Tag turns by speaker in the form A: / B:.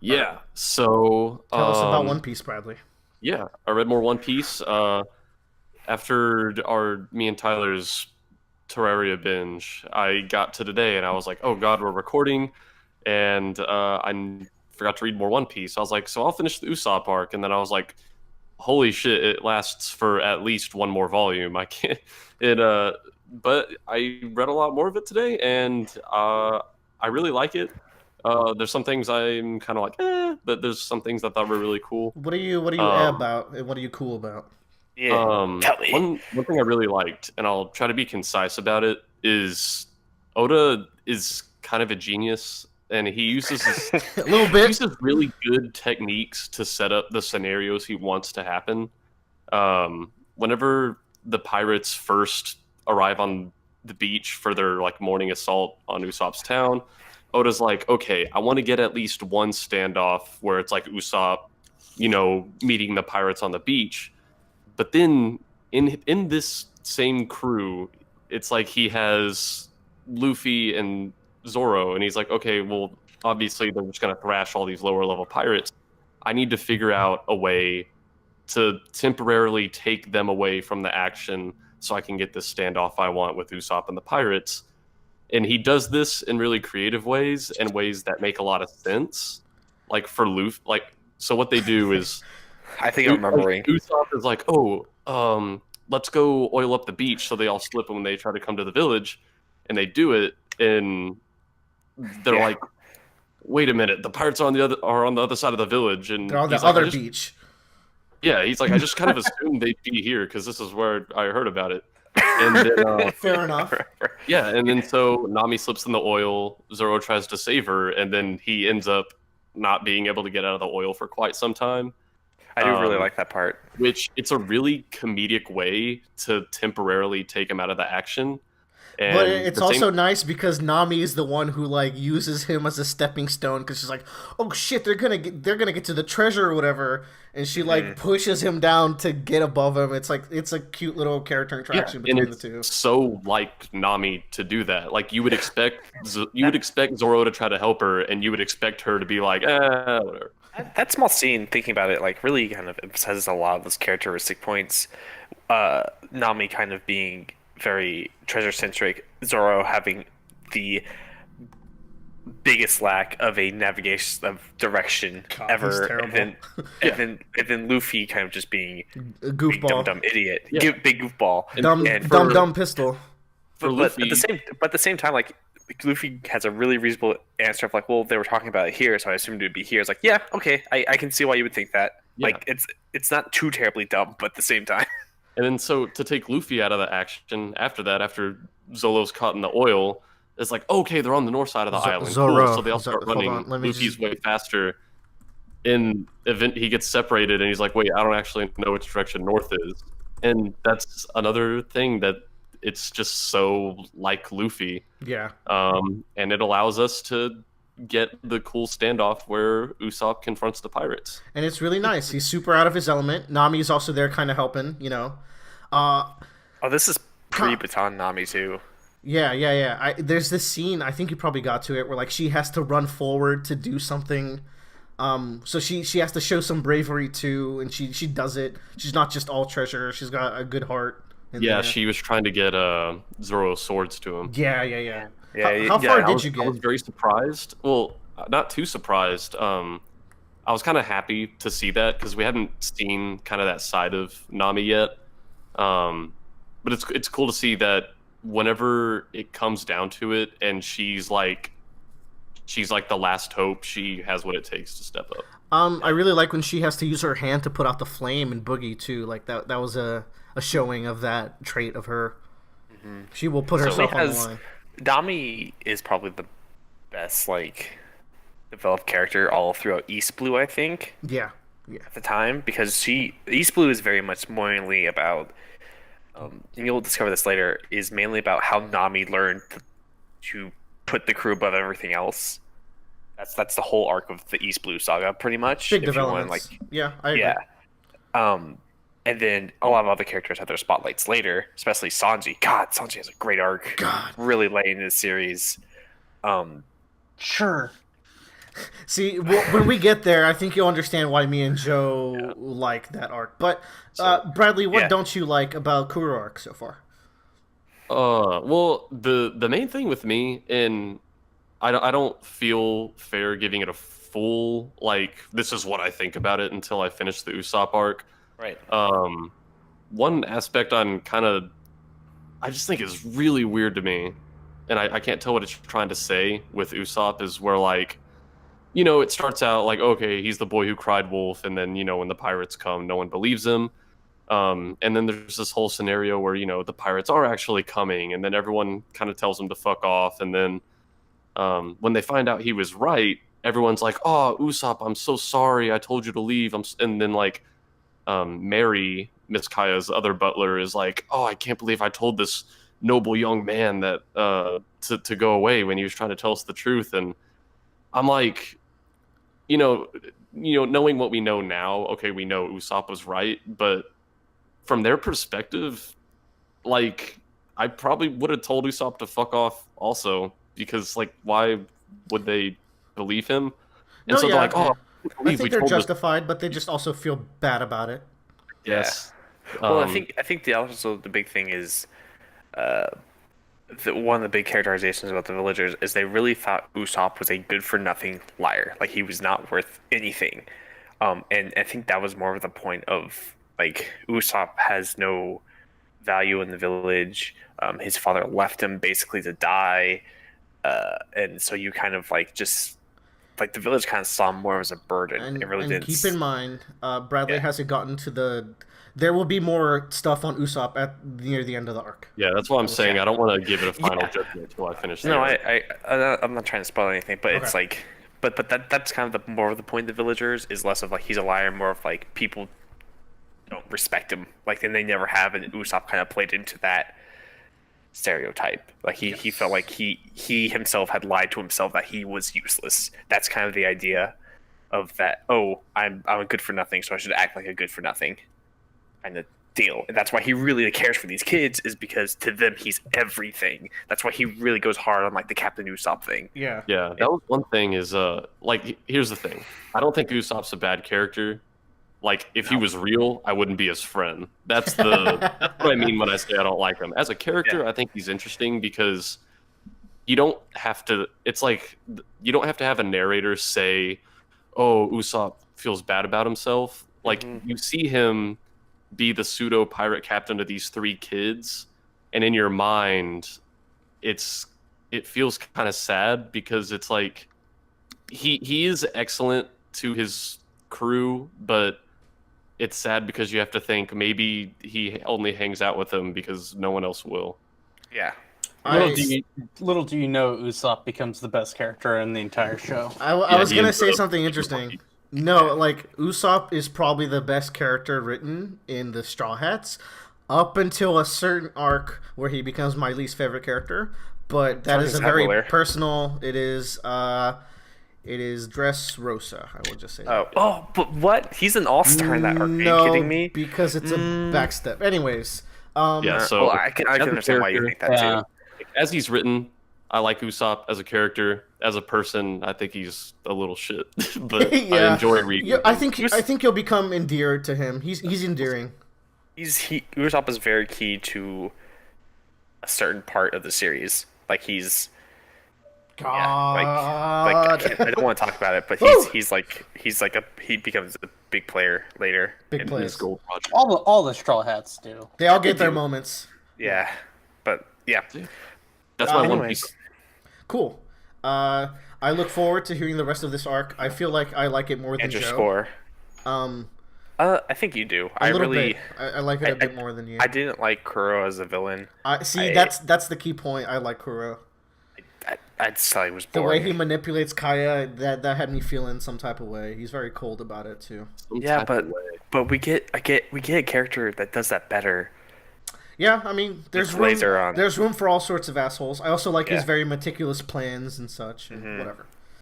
A: Yeah. So,
B: Tell us about One Piece, Bradley.
A: yeah, I read more One Piece after our me and Tyler's Terraria binge. I got to today and I was like, "Oh God, we're recording," and forgot to read more One Piece. I was like, "So I'll finish the Usopp arc," and then I was like, "Holy shit, it lasts for at least one more volume." I can't. It but I read a lot more of it today, and I really like it. There's some things I'm kind of like, but there's some things I thought were really cool.
B: What are you
A: Um,
B: about, and what are you cool about?
C: Yeah, tell me.
A: one thing I really liked, and I'll try to be concise about it, is Oda is kind of a genius, and
B: A little
A: he
B: bit.
A: uses really good techniques to set up the scenarios he wants to happen. Whenever the pirates first arrive on the beach for their like morning assault on Usopp's town, Oda's like, okay, I want to get at least one standoff where it's like Usopp, meeting the pirates on the beach. But then in this same crew, it's like he has Luffy and Zoro, and he's like, okay, well, obviously they're just gonna thrash all these lower level pirates. I need to figure out a way to temporarily take them away from the action so I can get this standoff I want with Usopp and the pirates. And he does this in really creative ways and ways that make a lot of sense. Like for Luffy, so what they do is
C: I think I'm remembering.
A: Usopp is like, oh, let's go oil up the beach, so they all slip when they try to come to the village, and they do it, and they're like, wait a minute, the pirates are on the other side of the village, and
B: They're on the
A: he's like,
B: other beach.
A: yeah, he's like, I just kind of assumed they'd be here because this is where I heard about it. And then,
B: Fair enough.
A: yeah, and then so Nami slips in the oil, Zoro tries to save her, and then he ends up not being able to get out of the oil for quite some time.
C: I do really like that part.
A: Which it's a really comedic way to temporarily take him out of the action. And
B: But it's also nice because Nami is the one who like uses him as a stepping stone because she's like, "Oh shit, they're gonna get to the treasure or whatever," and she like pushes him down to get above him. It's a cute little character interaction between the two.
A: So like Nami to do that. Like you would expect Zoro to try to help her, and you would expect her to be like, whatever.
C: That small scene, thinking about it, like really kind of emphasizes a lot of those characteristic points. Nami kind of being very treasure centric, Zoro having the biggest lack of a navigation of direction
B: God,
C: ever,
B: he's terrible.
C: and then Luffy kind of just being
B: A
C: big
B: goofball,
C: dumb idiot,
A: Yeah.
C: big goofball.
B: dumb pistol.
A: For
C: But
A: Luffy,
C: at the same time, like Luffy has a really reasonable answer of like, well, they were talking about it here, so I assumed it would be here. It's like, yeah, okay, I can see why you would think that.
A: Yeah.
C: Like, it's not too terribly dumb, but at the same time,
A: and then so to take Luffy out of the action after Zolo's caught in the oil, it's like, okay, they're on the north side of the island.
B: Zoro.
A: Cool. So they all start
B: Hold
A: running.
B: on, let me
A: Luffy's
B: just-
A: way faster. In event, he gets separated, and he's like, wait, I don't actually know which direction north is. And that's another thing that it's just so like Luffy.
B: Yeah.
A: And it allows us to get the cool standoff where Usopp confronts the pirates.
B: And it's really nice. He's super out of his element. Nami's also there kind of helping, you know.
C: oh, this is pre-Baton Nami too.
B: Yeah. There's this scene, I think you probably got to it, where like she has to run forward to do something. So she has to show some bravery too, and she does it. She's not just all treasure. She's got a good heart.
A: Yeah, she was trying to get Zoro's swords to him.
B: Yeah.
C: Yeah,
B: How far did you
A: I was
B: get?
A: very surprised. Well, not too surprised. I was kind of happy to see that because we hadn't seen kind of that side of Nami yet. But it's cool to see that whenever it comes down to it, and she's like the last hope. She has what it takes to step up.
B: I really like when she has to use her hand to put out the flame in Boogie too. Like that was a showing of that trait of her. She will put herself on the line.
C: Nami is probably the best like developed character all throughout East Blue, I think,
B: Yeah.
C: at the time, because East Blue is very much mainly about, and you'll discover this later, is mainly about how Nami learned to put the crew above everything else. That's the whole arc of the East Blue saga, pretty much.
B: Big
C: if you want,
B: developments. Yeah, I agree.
C: yeah. And then a lot of other characters have their spotlights later, especially Sanji. God, Sanji has a great arc.
B: God.
C: Really late in this series.
B: Sure. See, when we get there, I think you'll understand why me and Joe like that arc. But Bradley, what don't you like about Kuro arc so far?
A: Well, the main thing with me, and I don't feel fair giving it a full like this is what I think about it until I finish the Usopp arc.
C: Right.
A: One aspect I just think is really weird to me, and I can't tell what it's trying to say with Usopp is where like, it starts out like, okay, he's the boy who cried wolf, and then when the pirates come, no one believes him. And then there's this whole scenario where the pirates are actually coming, and then everyone kind of tells him to fuck off, and then when they find out he was right, everyone's like, "Oh, Usopp, I'm so sorry. I told you to leave." And then like Mary, Miss Kaya's other butler, is like, "Oh, I can't believe I told this noble young man that to go away when he was trying to tell us the truth." And I'm like, knowing what we know now, okay, we know Usopp was right, but from their perspective, like, I probably would have told Usopp to fuck off also, because like, why would they believe him? And so they're like, "Oh,
B: I think they're justified, but they just also feel bad about it."
A: Yes.
C: Well, I think the big thing is, one of the big characterizations about the villagers is they really thought Usopp was a good for nothing liar, like he was not worth anything. And I think that was more of the point of like Usopp has no value in the village. His father left him basically to die, and so you kind of like just like the village kind of saw him more as a burden.
B: And,
C: it really
B: and
C: didn't.
B: Keep in mind, Bradley hasn't gotten to the. There will be more stuff on Usopp near the end of the arc.
A: Yeah, that's what I'm saying. I don't want to give it a final judgment until I finish.
C: No, I'm not trying to spoil anything, but it's like, but that's kind of the more of the point of the villagers is less of like he's a liar, more of like people don't respect him, like, and they never have, and Usopp kind of played into that stereotype. Like he felt like he himself had lied to himself that he was useless. That's kind of the idea of that. Oh, I'm a good for nothing, so I should act like a good for nothing kind of deal. And that's why he really cares for these kids, is because to them he's everything. That's why he really goes hard on like the Captain Usopp thing.
A: Yeah, that was one thing. Is like, here's the thing. I don't think Usopp's a bad character. Like, if he was real, I wouldn't be his friend. That's what I mean when I say I don't like him. As a character, I think he's interesting because you don't have to. It's like you don't have to have a narrator say, "Oh, Usopp feels bad about himself." Like, you see him be the pseudo pirate captain to these three kids, and in your mind, it feels kind of sad because it's like he is excellent to his crew, but it's sad because you have to think maybe he only hangs out with them because no one else will.
C: Yeah.
D: Little do you know, Usopp becomes the best character in the entire show.
B: I was gonna say something interesting. No, like, Usopp is probably the best character written in the Straw Hats up until a certain arc where he becomes my least favorite character. But that is a very personal. It is Dressrosa. I will just say that.
C: Oh, but what? He's an all-star in that arc. Are you kidding me?
B: Because it's a backstep. Anyways.
A: So
C: I can understand why you think that too.
A: As he's written, I like Usopp as a character. As a person, I think he's a little shit, but I enjoy reading.
B: Yeah, I think you'll become endeared to him. He's endearing.
C: Usopp is very key to a certain part of the series. Like he's I don't want to talk about it, but he becomes a big player later.
B: Big players.
D: All the Straw Hats do.
B: They all get their moments.
C: Yeah, but yeah.
A: That's my One Piece.
B: Cool. I look forward to hearing the rest of this arc. I feel like I like it more than Joe.
C: Score. I think you do. I
B: like it a bit more than you.
C: I didn't like Kuro as a villain.
B: That's the key point. I like Kuro.
C: I'd say he was boring.
B: The way he manipulates Kaya, that had me feeling some type of way. He's very cold about it too.
C: But we get a character that does that better.
B: Yeah, I mean, there's room for all sorts of assholes. I also like his very meticulous plans and such, and whatever.